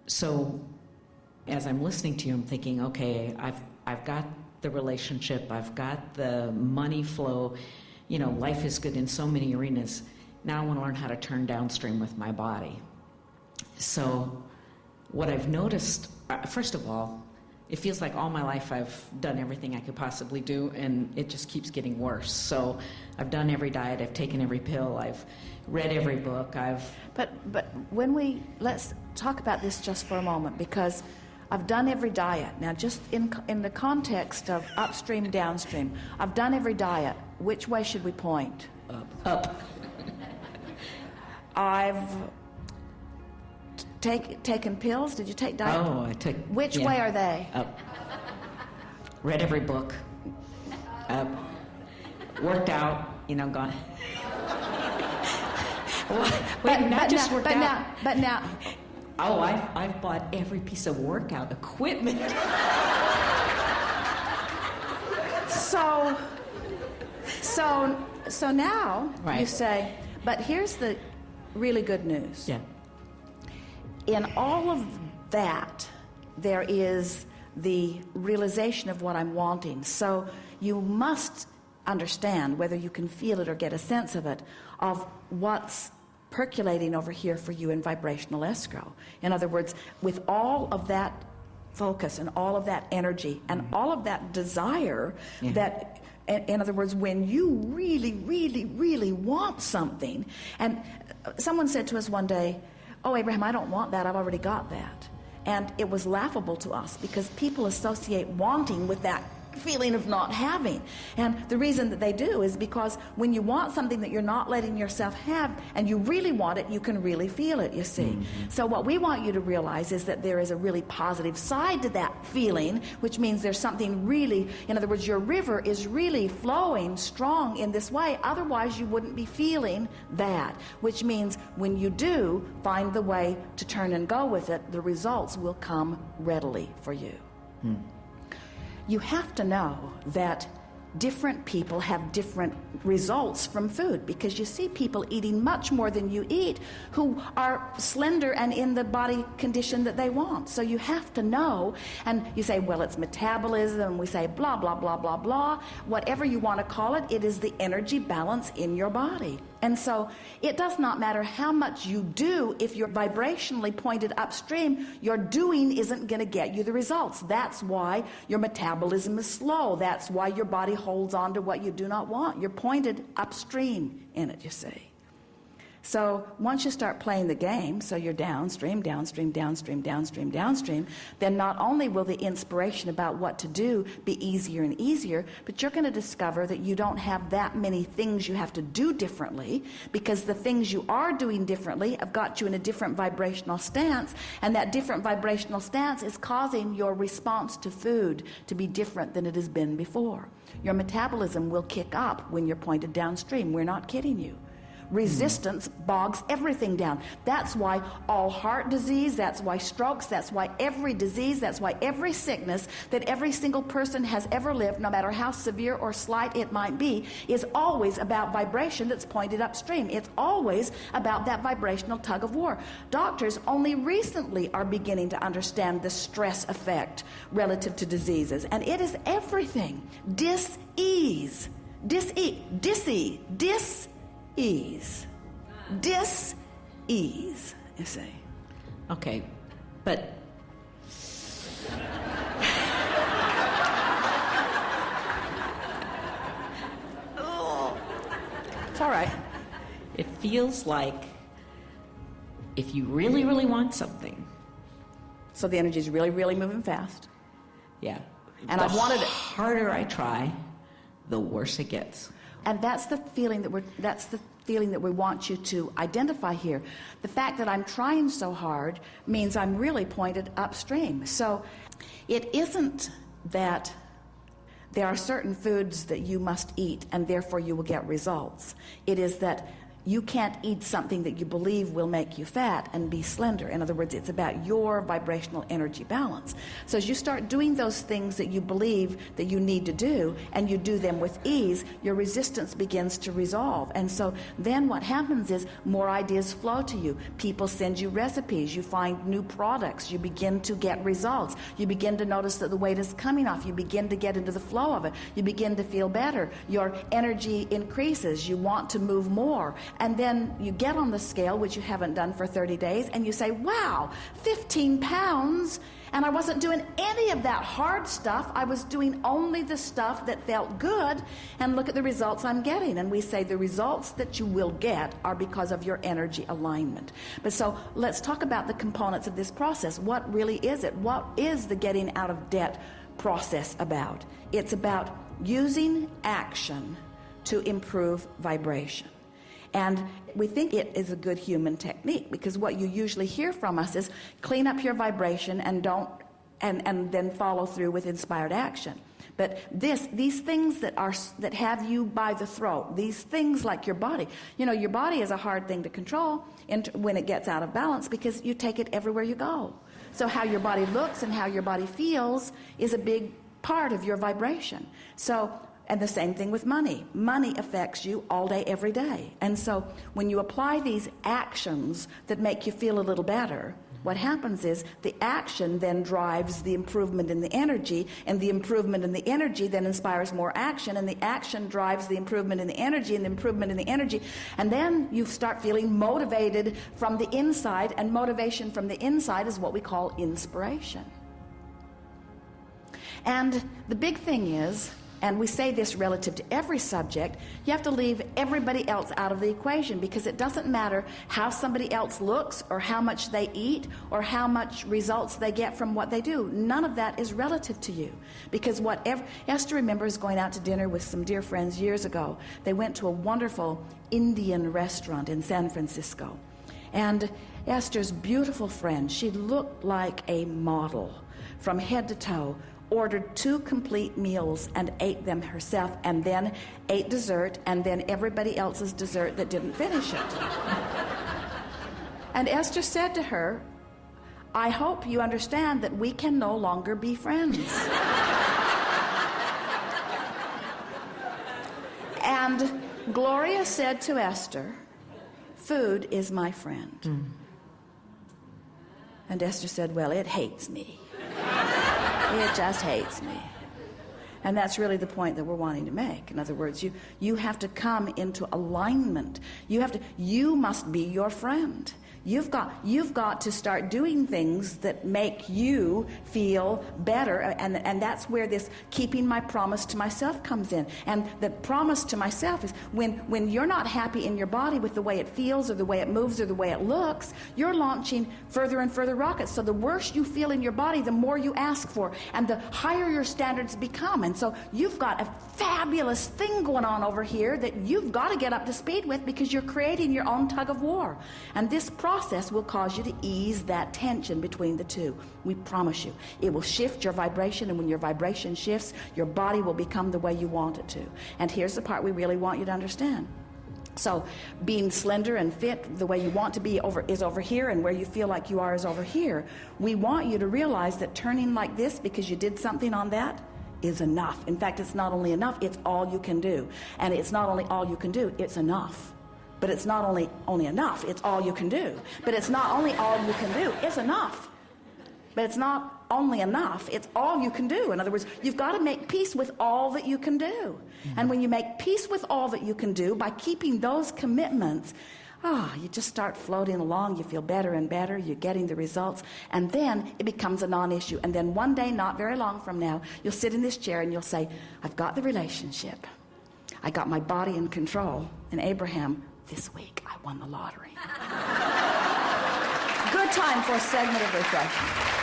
So as I'm listening to you, I'm thinking, okay, I've got the relationship, I've got the money flow, you know, life is good in so many arenas. Now I want to learn how to turn downstream with my body. So what I've noticed, first of all, it feels like all my life I've done everything I could possibly do, and it just keeps getting worse. So I've done every diet, I've taken every pill, I've read every book, But let's talk about this just for a moment, because I've done every diet. Now, just in the context of upstream, downstream, I've done every diet. Which way should we point? Up. I've taken pills. Did you take diet? Oh, I took. Which way are they? Up. Read every book. Up. Worked out. You know, gone. But now. Oh, I've bought every piece of workout equipment. So now right. You say, but here's the really good news. Yeah. In all of that, there is the realization of what I'm wanting. So you must understand, whether you can feel it or get a sense of it, of what's percolating over here for you in vibrational escrow. In other words, with all of that focus and all of that energy and all of that desire, that, in other words, when you really, really, really want something, and someone said to us one day, "Oh, Abraham, I don't want that, I've already got that." And it was laughable to us because people associate wanting with that feeling of not having. And the reason that they do is because when you want something that you're not letting yourself have and you really want it, you can really feel it, you see. So what we want you to realize is that there is a really positive side to that feeling, which means there's something really, in other words, your river is really flowing strong in this way. Otherwise you wouldn't be feeling that, which means when you do find the way to turn and go with it, the results will come readily for you. You have to know that different people have different results from food, because you see people eating much more than you eat who are slender and in the body condition that they want. So you have to know, and you say, well, it's metabolism, and we say blah, blah, blah, blah, blah. Whatever you want to call it, it is the energy balance in your body. And so it does not matter how much you do. If you're vibrationally pointed upstream, your doing isn't going to get you the results. That's why your metabolism is slow. That's why your body holds on to what you do not want. You're pointed upstream in it, you see. So once you start playing the game, so you're downstream, downstream, downstream, downstream, downstream, then not only will the inspiration about what to do be easier and easier, but you're going to discover that you don't have that many things you have to do differently, because the things you are doing differently have got you in a different vibrational stance, and that different vibrational stance is causing your response to food to be different than it has been before. Your metabolism will kick up when you're pointed downstream. We're not kidding you. Resistance bogs everything down. That's why all heart disease, that's why strokes, that's why every disease, that's why every sickness that every single person has ever lived, no matter how severe or slight it might be, is always about vibration that's pointed upstream. It's always about that vibrational tug of war. Doctors only recently are beginning to understand the stress effect relative to diseases, and it is everything. Dis-ease, you see. Okay, but it's all right. It feels like if you really, really want something. So the energy is really, really moving fast. Yeah. And the I've wanted it. The harder I try, the worse it gets. And that's the feeling that we want you to identify here. The fact that I'm trying so hard means I'm really pointed upstream. So it isn't that there are certain foods that you must eat and therefore you will get results. It is that You can't eat something that you believe will make you fat and be slender. In other words, it's about your vibrational energy balance. So as you start doing those things that you believe that you need to do, and you do them with ease, your resistance begins to resolve. And so then what happens is more ideas flow to you. People send you recipes. You find new products. You begin to get results. You begin to notice that the weight is coming off. You begin to get into the flow of it. You begin to feel better. Your energy increases. You want to move more. And then you get on the scale, which you haven't done for 30 days, and you say, wow, 15 pounds, and I wasn't doing any of that hard stuff. I was doing only the stuff that felt good, and look at the results I'm getting. And we say the results that you will get are because of your energy alignment. But so let's talk about the components of this process. What really is it? What is the getting out of debt process about? It's about using action to improve vibration. And we think it is a good human technique, because what you usually hear from us is clean up your vibration and then follow through with inspired action. But these things that have you by the throat, these things like your body, your body is a hard thing to control when it gets out of balance, because you take it everywhere you go. So how your body looks and how your body feels is a big part of your vibration. And the same thing with money. Money affects you all day, every day. And so when you apply these actions that make you feel a little better, what happens is the action then drives the improvement in the energy, and the improvement in the energy then inspires more action, and the action drives the improvement in the energy, and the improvement in the energy, and then you start feeling motivated from the inside, and motivation from the inside is what we call inspiration. And the big thing is, and we say this relative to every subject, you have to leave everybody else out of the equation, because it doesn't matter how somebody else looks or how much they eat or how much results they get from what they do. None of that is relative to you, because Esther remembers going out to dinner with some dear friends years ago. They went to a wonderful Indian restaurant in San Francisco. And Esther's beautiful friend, she looked like a model from head to toe, ordered 2 complete meals and ate them herself, and then ate dessert, and then everybody else's dessert that didn't finish it. And Esther said to her, I hope you understand that we can no longer be friends. And Gloria said to Esther, food is my friend. And Esther said, well, it hates me. It just hates me. And that's really the point that we're wanting to make. In other words, you have to come into alignment. You must be your friend. You've got to start doing things that make you feel better, and that's where this keeping my promise to myself comes in. And the promise to myself is when you're not happy in your body with the way it feels or the way it moves or the way it looks, you're launching further and further rockets. So the worse you feel in your body, the more you ask for, and the higher your standards become. And so you've got a fabulous thing going on over here that you've got to get up to speed with, because you're creating your own tug of war. And this process will cause you to ease that tension between the two. We promise you. It will shift your vibration, and when your vibration shifts, your body will become the way you want it to. And here's the part we really want you to understand. So being slender and fit the way you want to be is over here, and where you feel like you are is over here. We want you to realize that turning like this because you did something on that is enough. In fact, it's not only enough, it's all you can do. And it's not only all you can do, it's enough. But it's not only enough, it's all you can do. But it's not only all you can do, it's enough. But it's not only enough, it's all you can do. In other words, you've got to make peace with all that you can do. And when you make peace with all that you can do, by keeping those commitments, you just start floating along. You feel better and better. You're getting the results. And then it becomes a non-issue. And then one day, not very long from now, you'll sit in this chair and you'll say, I've got the relationship. I got my body in control. And Abraham, this week I won the lottery. Good time for a segment of refreshment.